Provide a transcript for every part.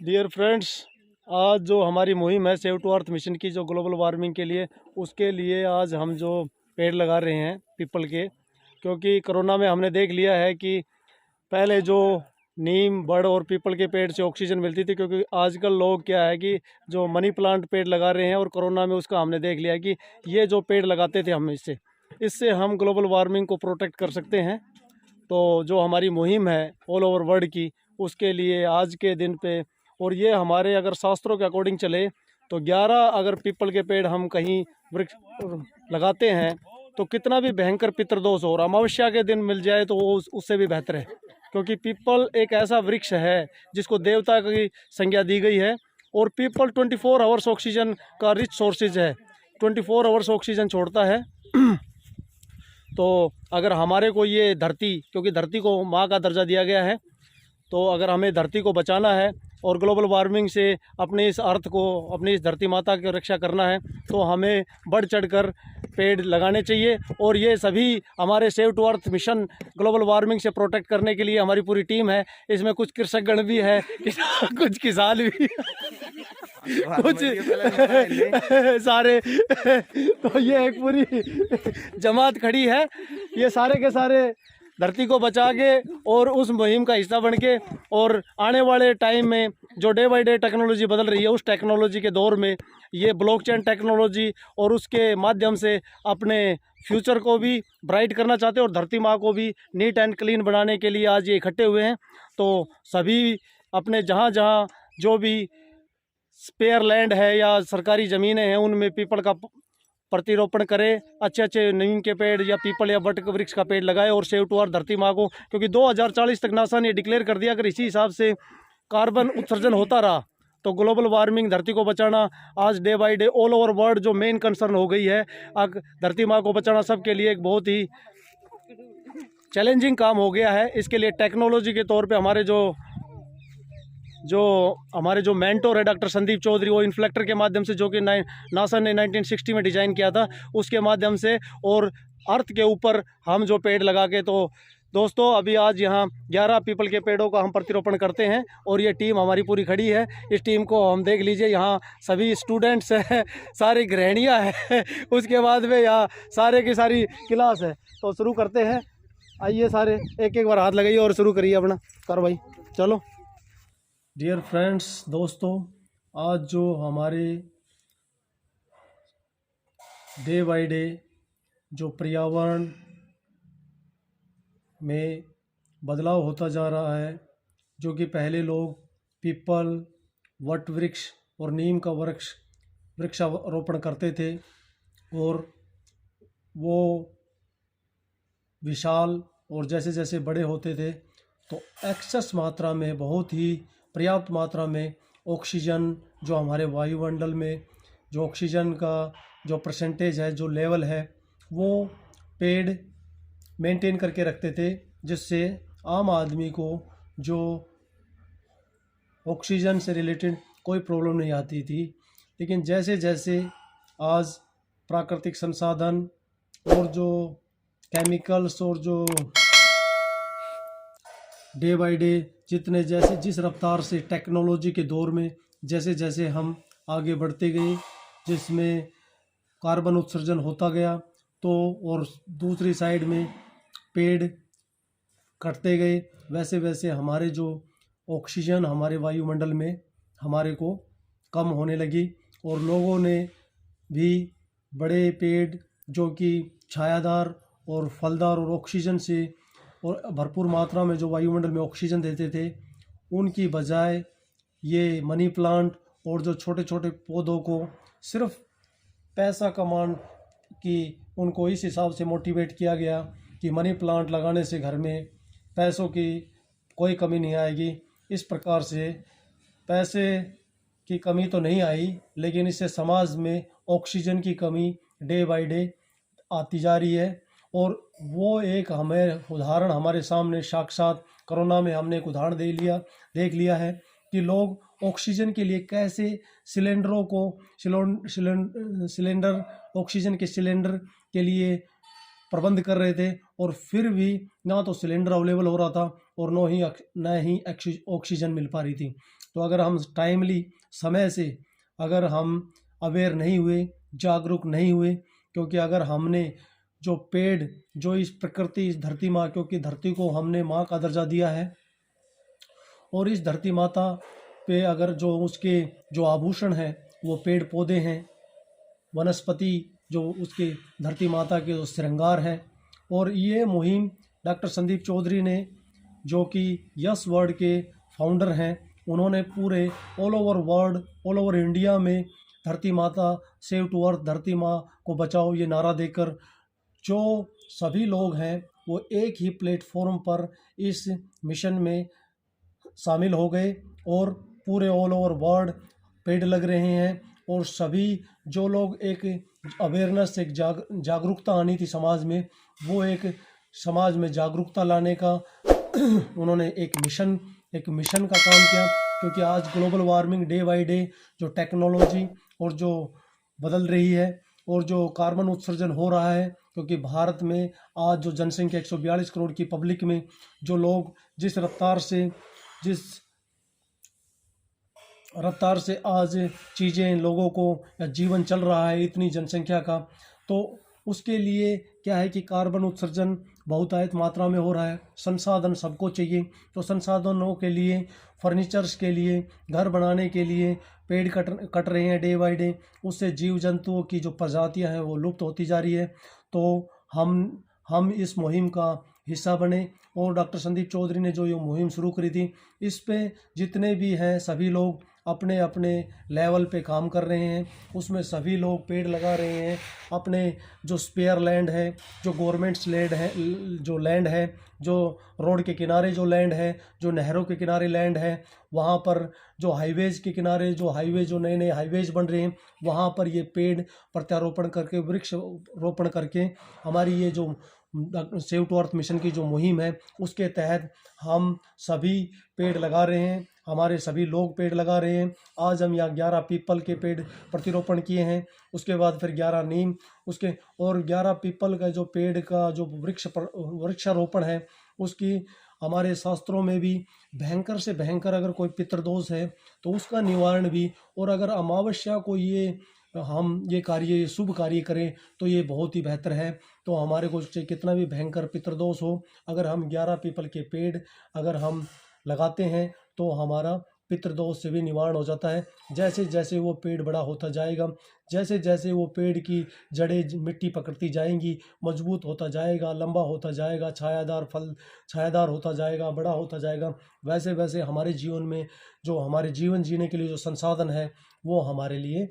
Dear friends, आज जो हमारी मुहिम है सेव टू अर्थ मिशन की, जो ग्लोबल वार्मिंग के लिए, उसके लिए आज हम जो पेड़ लगा रहे हैं पीपल के। क्योंकि कोरोना में हमने देख लिया है कि पहले जो नीम, बड़ और पीपल के पेड़ से ऑक्सीजन मिलती थी, क्योंकि आजकल लोग क्या है कि जो मनी प्लांट पेड़ लगा रहे हैं, और कोरोना में उसका हमने देख लिया कि ये जो पेड़ लगाते थे हम, इससे हम ग्लोबल वार्मिंग को प्रोटेक्ट कर सकते हैं। तो जो हमारी मुहिम है ऑल ओवर वर्ल्ड की, उसके लिए आज के दिन पे, और ये हमारे अगर शास्त्रों के अकॉर्डिंग चले तो 11 अगर पीपल के पेड़ हम कहीं वृक्ष लगाते हैं तो कितना भी भयंकर पितृदोष हो और अमावस्या के दिन मिल जाए तो वो उससे भी बेहतर है। क्योंकि पीपल एक ऐसा वृक्ष है जिसको देवता की संज्ञा दी गई है, और पीपल 24 आवर्स ऑक्सीजन का रिच सोर्सेज है, 24 आवर्स ऑक्सीजन छोड़ता है। तो अगर हमारे को ये धरती, क्योंकि धरती को माँ का दर्जा दिया गया है, तो अगर हमें धरती को बचाना है और ग्लोबल वार्मिंग से अपने इस अर्थ को, अपनी इस धरती माता की रक्षा करना है, तो हमें बढ़ चढ़कर पेड़ लगाने चाहिए। और ये सभी हमारे save to earth mission global warming से प्रोटेक्ट करने के लिए हमारी पूरी टीम है। इसमें कुछ कृषकगण भी है, कुछ किसान भी कुछ सारे, तो ये एक पूरी जमात खड़ी है। ये सारे के सारे धरती को बचा के और उस मुहिम का हिस्सा बन के, और आने वाले टाइम में जो डे बाय डे टेक्नोलॉजी बदल रही है, उस टेक्नोलॉजी के दौर में ये ब्लॉकचेन टेक्नोलॉजी और उसके माध्यम से अपने फ्यूचर को भी ब्राइट करना चाहते हैं और धरती माँ को भी नीट एंड क्लीन बनाने के लिए आज ये इकट्ठे हुए हैं। तो सभी अपने जहाँ जहाँ जो भी स्पेयर लैंड है या सरकारी ज़मीनें हैं, उनमें पीपल का प्रतिरोपण करें, अच्छे अच्छे नीम के पेड़ या पीपल या बट वृक्ष का पेड़ लगाए और सेव टू अर्थ धरती माँ को। क्योंकि 2040 तक नासा ने डिक्लेयर कर दिया, अगर इसी हिसाब से कार्बन उत्सर्जन होता रहा तो ग्लोबल वार्मिंग, धरती को बचाना आज day by day all over world जो मेन कंसर्न हो गई है। धरती माँ को बचाना सबके लिए एक बहुत ही चैलेंजिंग काम हो गया है। इसके लिए टेक्नोलॉजी के तौर पे हमारे जो मेंटोर है डॉक्टर संदीप चौधरी, वो इन्फ्लेक्टर के माध्यम से, जो कि नासा ने 1960 में डिज़ाइन किया था, उसके माध्यम से और अर्थ के ऊपर हम जो पेड़ लगा के, तो दोस्तों अभी आज यहाँ 11 पीपल के पेड़ों का हम प्रतिरोपण करते हैं और ये टीम हमारी पूरी खड़ी है। इस टीम को हम देख लीजिए, यहाँ सभी स्टूडेंट्स हैं, सारी गृहिणियाँ हैं, उसके बाद में यहाँ सारे की सारी क्लास है। तो शुरू करते हैं, आइए सारे एक एक बार हाथ लगाइए और शुरू करिए अपना कार्रवाई। चलो डियर फ्रेंड्स, दोस्तों, आज जो हमारे डे बाय डे जो पर्यावरण में बदलाव होता जा रहा है, जो कि पहले लोग पीपल, वट वृक्ष और नीम का वृक्षारोपण करते थे और वो विशाल और जैसे जैसे बड़े होते थे तो एक्सेस मात्रा में, बहुत ही पर्याप्त मात्रा में ऑक्सीजन, जो हमारे वायुमंडल में जो ऑक्सीजन का जो परसेंटेज है, जो लेवल है, वो पेड़ मेंटेन करके रखते थे, जिससे आम आदमी को जो ऑक्सीजन से रिलेटेड कोई प्रॉब्लम नहीं आती थी। लेकिन जैसे जैसे आज प्राकृतिक संसाधन और जो केमिकल्स और जो डे बाय डे जिस रफ्तार से टेक्नोलॉजी के दौर में जैसे जैसे हम आगे बढ़ते गए, जिसमें कार्बन उत्सर्जन होता गया, तो और दूसरी साइड में पेड़ कटते गए, वैसे वैसे हमारे जो ऑक्सीजन हमारे वायुमंडल में हमारे को कम होने लगी। और लोगों ने भी बड़े पेड़ जो कि छायादार और फलदार और ऑक्सीजन से और भरपूर मात्रा में जो वायुमंडल में ऑक्सीजन देते थे, उनकी बजाय ये मनी प्लांट और जो छोटे छोटे पौधों को सिर्फ पैसा कमाने की, उनको इस हिसाब से मोटिवेट किया गया कि मनी प्लांट लगाने से घर में पैसों की कोई कमी नहीं आएगी। इस प्रकार से पैसे की कमी तो नहीं आई, लेकिन इससे समाज में ऑक्सीजन की कमी डे बाय डे आती जा रही है। और वो एक हमें उदाहरण हमारे सामने साक्षात कोरोना में हमने एक उदाहरण देख लिया है कि लोग ऑक्सीजन के लिए कैसे ऑक्सीजन के सिलेंडर के लिए प्रबंध कर रहे थे, और फिर भी ना तो सिलेंडर अवेलेबल हो रहा था और न ही ऑक्सीजन मिल पा रही थी। तो अगर हम टाइमली समय से अगर हम अवेयर नहीं हुए, जागरूक नहीं हुए, क्योंकि अगर हमने जो पेड़, जो इस प्रकृति, इस धरती माँ, क्योंकि धरती को हमने माँ का दर्जा दिया है, और इस धरती माता पे अगर जो उसके जो आभूषण है वो पेड़ पौधे हैं, वनस्पति, जो उसके धरती माता के जो श्रृंगार है। और ये मुहिम डॉक्टर संदीप चौधरी ने, जो कि यस वर्ल्ड के फाउंडर हैं, उन्होंने पूरे all over world, all over India में धरती माता, सेव टू अर्थ, धरती माँ को बचाओ, ये नारा देकर जो सभी लोग हैं वो एक ही प्लेटफॉर्म पर इस मिशन में शामिल हो गए, और पूरे ऑल ओवर वर्ल्ड पेड़ लग रहे हैं। और सभी जो लोग एक अवेयरनेस, एक जागरूकता आनी थी समाज में, वो एक समाज में जागरूकता लाने का उन्होंने एक मिशन का काम किया। क्योंकि आज global warming day by day जो टेक्नोलॉजी और जो बदल रही है, और जो कार्बन उत्सर्जन हो रहा है, क्योंकि भारत में आज जो जनसंख्या 142 करोड़ की पब्लिक में जो लोग जिस रफ्तार से आज चीज़ें, लोगों को या जीवन चल रहा है इतनी जनसंख्या का, तो उसके लिए क्या है कि कार्बन उत्सर्जन बहुतायत मात्रा में हो रहा है। संसाधन सबको चाहिए, तो संसाधनों के लिए, फर्नीचर्स के लिए, घर बनाने के लिए पेड़ कट रहे हैं डे बाई डे। उससे जीव जंतुओं की जो प्रजातियां हैं वो लुप्त होती जा रही है। तो हम इस मुहिम का हिस्सा बने, और डॉक्टर संदीप चौधरी ने जो ये मुहिम शुरू करी थी, इस पे जितने भी हैं सभी लोग अपने अपने लेवल पे काम कर रहे हैं। उसमें सभी लोग पेड़ लगा रहे हैं। अपने जो स्पेयर लैंड है, जो गवर्नमेंट्स लैंड है, जो लैंड है, जो रोड के किनारे जो लैंड है, जो नहरों के किनारे लैंड है, वहाँ पर जो हाईवेज के किनारे जो नए नए हाईवेज बन रहे हैं, वहाँ पर ये पेड़ प्रत्यारोपण करके, वृक्ष रोपण करके, हमारी ये जो सेव टू अर्थ मिशन की जो मुहिम है उसके तहत हम सभी पेड़ लगा रहे हैं। हमारे सभी लोग पेड़ लगा रहे हैं। आज हम यहाँ 11 पीपल के पेड़ प्रतिरोपण किए हैं। उसके बाद फिर 11 नीम, उसके और 11 पीपल का जो पेड़ का जो वृक्षारोपण है, उसकी हमारे शास्त्रों में भी भयंकर से भयंकर अगर कोई पितृदोष है तो उसका निवारण भी, और अगर अमावस्या को हम ये शुभ कार्य करें तो ये बहुत ही बेहतर है। तो हमारे को चाहे कितना भी भयंकर पितृदोष हो, अगर हम 11 पीपल के पेड़ अगर हम लगाते हैं तो हमारा पितृदोष से भी निवारण हो जाता है। जैसे जैसे वो पेड़ बड़ा होता जाएगा, जैसे जैसे वो पेड़ की जड़ें मिट्टी पकड़ती जाएंगी, मजबूत होता जाएगा, लंबा होता जाएगा, छायादार होता जाएगा, बड़ा होता जाएगा, वैसे वैसे हमारे जीवन में जो हमारे जीवन जीने के लिए जो संसाधन है वो हमारे लिए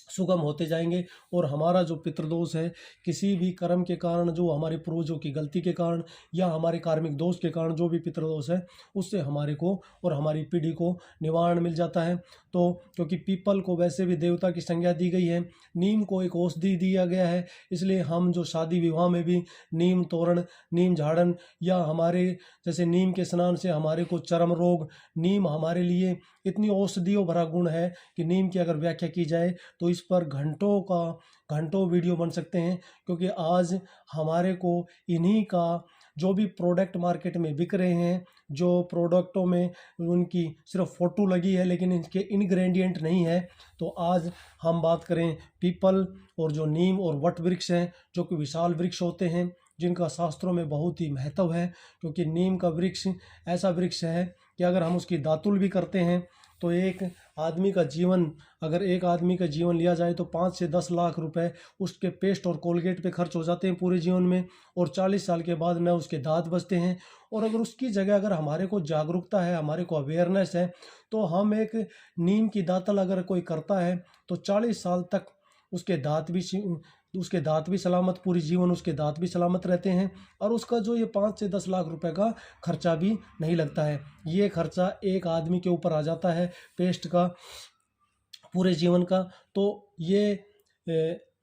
सुगम होते जाएंगे। और हमारा जो पितृदोष है, किसी भी कर्म के कारण, जो हमारे पूर्वजों की गलती के कारण या हमारे कार्मिक दोष के कारण जो भी पितृदोष है, उससे हमारे को और हमारी पीढ़ी को निवारण मिल जाता है। तो क्योंकि पीपल को वैसे भी देवता की संज्ञा दी गई है, नीम को एक औषधि दिया गया है, इसलिए हम जो शादी विवाह में भी नीम तोरण, नीम झाड़न, या हमारे जैसे नीम के स्नान से हमारे को चर्म रोग, नीम हमारे लिए इतनी औषधियों भरा गुण है कि नीम की अगर व्याख्या की जाए तो इस पर घंटों वीडियो बन सकते हैं। क्योंकि आज हमारे को इन्हीं का जो भी प्रोडक्ट मार्केट में बिक रहे हैं, जो प्रोडक्टों में उनकी सिर्फ फ़ोटो लगी है लेकिन इनके इंग्रेडिएंट नहीं है। तो आज हम बात करें पीपल और जो नीम और वट वृक्ष हैं, जो कि विशाल वृक्ष होते हैं, जिनका शास्त्रों में बहुत ही महत्व है। क्योंकि नीम का वृक्ष ऐसा वृक्ष है कि अगर हम उसकी दातुल भी करते हैं तो एक आदमी का जीवन लिया जाए तो 5 से 10 लाख रुपए उसके पेस्ट और कोलगेट पे खर्च हो जाते हैं पूरे जीवन में, और 40 साल के बाद न उसके दांत बचते हैं। और अगर उसकी जगह अगर हमारे को जागरूकता है, हमारे को अवेयरनेस है, तो हम एक नीम की दातल अगर कोई करता है तो 40 साल तक उसके दांत भी सलामत, पूरी जीवन उसके दांत भी सलामत रहते हैं, और उसका जो ये 5 से 10 लाख रुपए का खर्चा भी नहीं लगता है। ये खर्चा एक आदमी के ऊपर आ जाता है पेस्ट का पूरे जीवन का। तो ये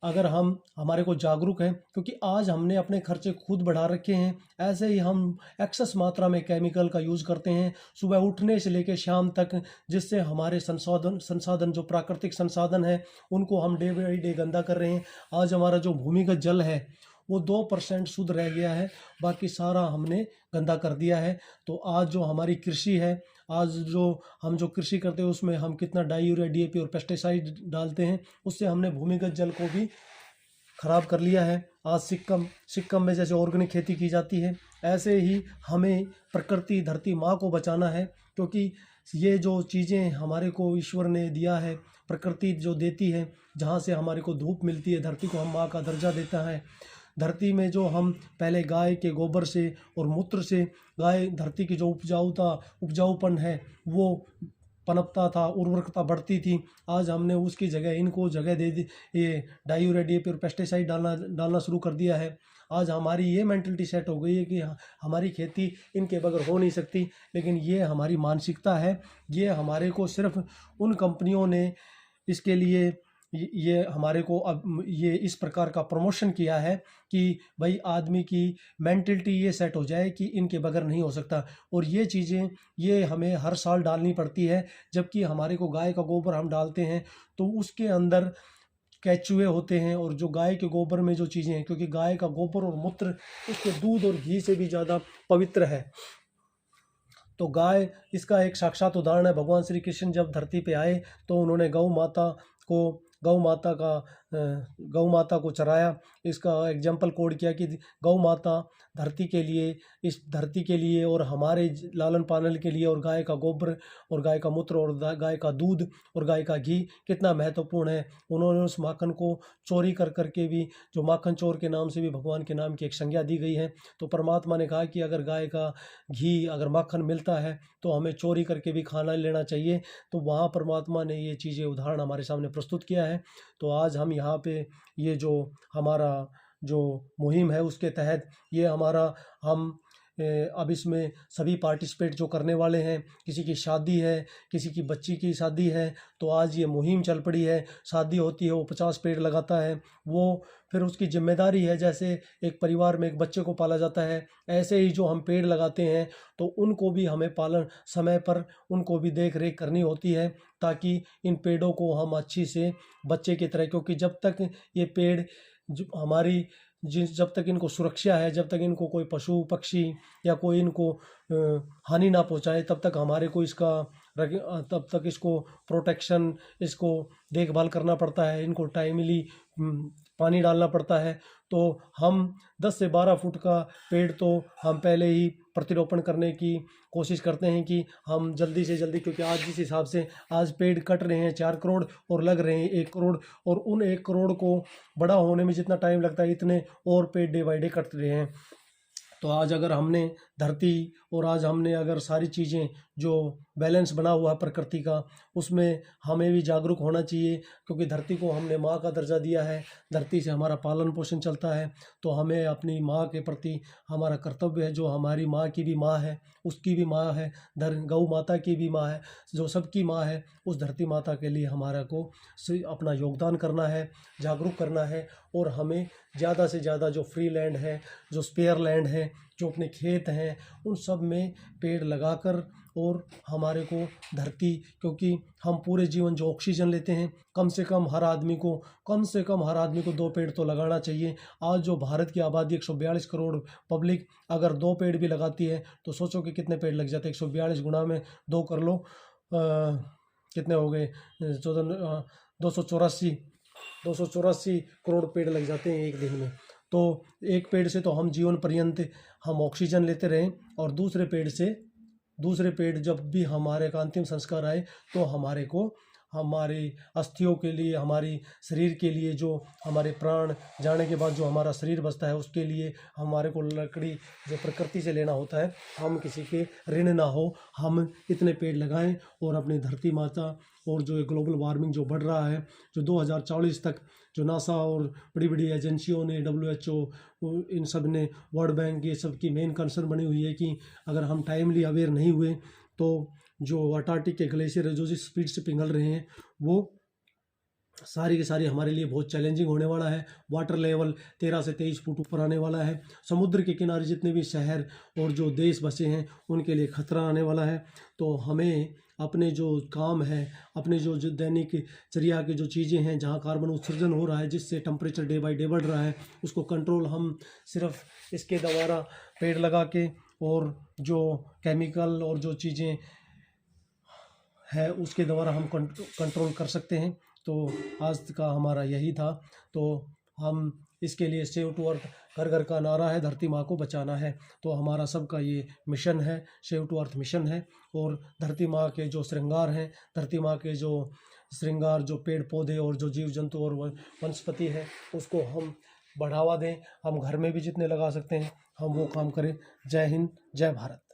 अगर हमारे को जागरूक हैं, क्योंकि आज हमने अपने खर्चे खुद बढ़ा रखे हैं, ऐसे ही हम एक्सेस मात्रा में केमिकल का यूज़ करते हैं सुबह उठने से लेकर शाम तक, जिससे हमारे संसाधन जो प्राकृतिक संसाधन है उनको हम डे बाई डे गंदा कर रहे हैं। आज हमारा जो भूमिगत जल है वो 2% शुद्ध रह गया है, बाकी सारा हमने गंदा कर दिया है। तो आज जो हमारी कृषि है, आज जो हम जो कृषि करते हैं उसमें हम कितना डाई यूरिया डीएपी और पेस्टिसाइड डालते हैं, उससे हमने भूमिगत जल को भी खराब कर लिया है। आज सिक्किम में जैसे ऑर्गेनिक खेती की जाती है, ऐसे ही हमें प्रकृति धरती माँ को बचाना है, क्योंकि ये जो चीज़ें हमारे को ईश्वर ने दिया है, प्रकृति जो देती है, जहाँ से हमारे को धूप मिलती है, धरती को हम माँ का दर्जा देता है। धरती में जो हम पहले गाय के गोबर से और मूत्र से गाय धरती की जो उपजाऊपन है वो पनपता था, उर्वरकता बढ़ती थी। आज हमने उसकी जगह इनको जगह दे दी, ये डाई यूरिया डीएपी और पेस्टिसाइड डालना शुरू कर दिया है। आज हमारी ये मेंटलिटी सेट हो गई है कि हमारी खेती इनके बगैर हो नहीं सकती, लेकिन ये हमारी मानसिकता है। ये हमारे को सिर्फ उन कंपनियों ने इसके लिए ये हमारे को अब ये इस प्रकार का प्रमोशन किया है कि भाई आदमी की मेंटलिटी ये सेट हो जाए कि इनके बगैर नहीं हो सकता। और ये चीज़ें ये हमें हर साल डालनी पड़ती है, जबकि हमारे को गाय का गोबर हम डालते हैं तो उसके अंदर केचुए होते हैं, और जो गाय के गोबर में जो चीज़ें हैं, क्योंकि गाय का गोबर और मूत्र उसके दूध और घी से भी ज़्यादा पवित्र है। तो गाय इसका एक साक्षात उदाहरण है। भगवान श्री कृष्ण जब धरती पे आए तो उन्होंने गौ माता को चराया। इसका एग्जाम्पल कोड किया कि गौ माता धरती के लिए, इस धरती के लिए और हमारे लालन पालन के लिए, और गाय का गोबर और गाय का मूत्र और गाय का दूध और गाय का घी कितना महत्वपूर्ण है। उन्होंने उस माखन को चोरी कर करके भी, जो माखन चोर के नाम से भी भगवान के नाम की एक संज्ञा दी गई है। तो परमात्मा ने कहा कि अगर गाय का घी, अगर माखन मिलता है तो हमें चोरी करके भी खाना लेना चाहिए। तो वहाँ परमात्मा ने ये चीज़ें उदाहरण हमारे सामने प्रस्तुत किया है। तो आज हम यहाँ पे ये जो हमारा जो मुहिम है उसके तहत ये हमारा हम अब इसमें सभी पार्टिसिपेट जो करने वाले हैं, किसी की शादी है, किसी की बच्ची की शादी है, तो आज ये मुहिम चल पड़ी है। शादी होती है वो 50 पेड़ लगाता है, वो फिर उसकी जिम्मेदारी है। जैसे एक परिवार में एक बच्चे को पाला जाता है, ऐसे ही जो हम पेड़ लगाते हैं तो उनको भी हमें पालन समय पर उनको भी देख रेख करनी होती है, ताकि इन पेड़ों को हम अच्छी से बच्चे की तरह, क्योंकि जब तक ये पेड़ हमारी जब तक इनको सुरक्षा है, जब तक इनको कोई पशु पक्षी या कोई इनको हानि ना पहुंचाए, तब तक हमारे को तब तक इसको प्रोटेक्शन, इसको देखभाल करना पड़ता है। इनको टाइमली पानी डालना पड़ता है। तो हम 10 से 12 फुट का पेड़ तो हम पहले ही प्रतिरोपण करने की कोशिश करते हैं कि हम जल्दी से जल्दी, क्योंकि आज जिस हिसाब से आज पेड़ कट रहे हैं 4 करोड़ और लग रहे हैं 1 करोड़, और उन 1 करोड़ को बड़ा होने में जितना टाइम लगता है इतने और पेड़ डे बाई डे कट रहे हैं। तो आज अगर हमने धरती और आज हमने अगर सारी चीज़ें जो बैलेंस बना हुआ है प्रकृति का, उसमें हमें भी जागरूक होना चाहिए, क्योंकि धरती को हमने माँ का दर्जा दिया है, धरती से हमारा पालन पोषण चलता है। तो हमें अपनी माँ के प्रति हमारा कर्तव्य है, जो हमारी माँ की भी माँ है, उसकी भी माँ है, गौ माता की भी माँ है, जो सबकी माँ है, उस धरती माता के लिए हमारा को अपना योगदान करना है, जागरूक करना है। और हमें ज़्यादा से ज़्यादा जो फ्री लैंड है, जो स्पेयर लैंड है, जो अपने खेत हैं, उन सब में पेड़ लगाकर, और हमारे को धरती, क्योंकि हम पूरे जीवन जो ऑक्सीजन लेते हैं, कम से कम हर आदमी को 2 पेड़ तो लगाना चाहिए। आज जो भारत की आबादी 142 करोड़ पब्लिक अगर 2 पेड़ भी लगाती है तो सोचो कि कितने पेड़ लग जाते हैं। 142 गुना में 2 कर लो, कितने हो गए, 284 करोड़ पेड़ लग जाते हैं एक दिन में। तो एक पेड़ से तो हम जीवन पर्यंत हम ऑक्सीजन लेते रहें, और दूसरे पेड़ जब भी हमारे का अंतिम संस्कार आए तो हमारे को हमारी अस्थियों के लिए, हमारी शरीर के लिए, जो हमारे प्राण जाने के बाद जो हमारा शरीर बचता है, उसके लिए हमारे को लकड़ी जो प्रकृति से लेना होता है। हम किसी के ऋण ना हो, हम इतने पेड़ लगाएं, और अपनी धरती माता, और जो ग्लोबल वार्मिंग जो बढ़ रहा है, जो 2040 तक जो नासा और बड़ी बड़ी एजेंसियों ने, WHO, इन सब ने, वर्ल्ड बैंक, ये सब की मेन कंसर्न बनी हुई है कि अगर हम टाइमली अवेयर नहीं हुए तो जो अंटार्कटिक के ग्लेशियर है जो जिस स्पीड से पिघल रहे हैं, वो सारी की सारी हमारे लिए बहुत चैलेंजिंग होने वाला है। वाटर लेवल 13 से 23 फुट ऊपर आने वाला है। समुद्र के किनारे जितने भी शहर और जो देश बसे हैं उनके लिए खतरा आने वाला है। तो हमें अपने जो काम है, अपने जो दैनिक चर्या की जो चीज़ें हैं, जहाँ कार्बन उत्सर्जन हो रहा है जिससे टेम्परेचर डे बाय डे बढ़ रहा है, उसको कंट्रोल हम सिर्फ इसके द्वारा पेड़ लगा के और जो केमिकल और जो चीज़ें है उसके द्वारा हम कंट्रोल कर सकते हैं। तो आज का हमारा यही था। तो हम इसके लिए सेव टू अर्थ, घर घर का नारा है, धरती माँ को बचाना है। तो हमारा सबका ये मिशन है, सेव टू अर्थ मिशन है। और धरती माँ के जो श्रृंगार हैं, धरती माँ के जो श्रृंगार, जो पेड़ पौधे और जो जीव जंतु और वनस्पति है, उसको हम बढ़ावा दें। हम घर में भी जितने लगा सकते हैं हम वो काम करें। जय हिंद, जय भारत।